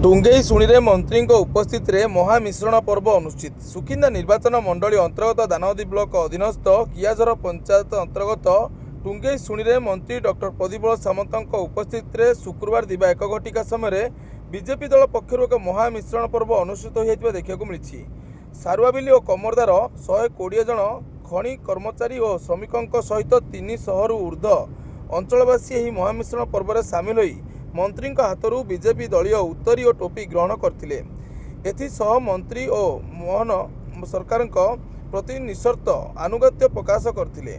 टुंगेई शुणी मंत्री उपस्थित में महामिश्रण पर्व अनुष्ठित। सुकिंदा निर्वाचन मंडली अंतर्गत दानवदी ब्लॉक अधीनस्थ कियाझर पंचायत अंतर्गत टुंगेई शुणी मंत्री डॉक्टर प्रदीप सामंत उपस्थित में शुक्रवार दिवा 1 घटिका समय बीजेपी दल पक्षर एक महामिश्रण पर्व अनुष्ठित होता देखा मिली। सारुआबिली और कमरदार 120 जन खनि कर्मचारी और श्रमिकों सहित 300 रु ऊर्ध्व अंचलवासी यह महामिश्रण पर्व में सामिल होई मंत्री हाथरू बीजेपी दलीय उत्तरी और टोपी ग्रहण करथिले। एथिसह मंत्री और मोहन सरकार प्रति निशर्त आनुगत्य प्रकाश करथिले।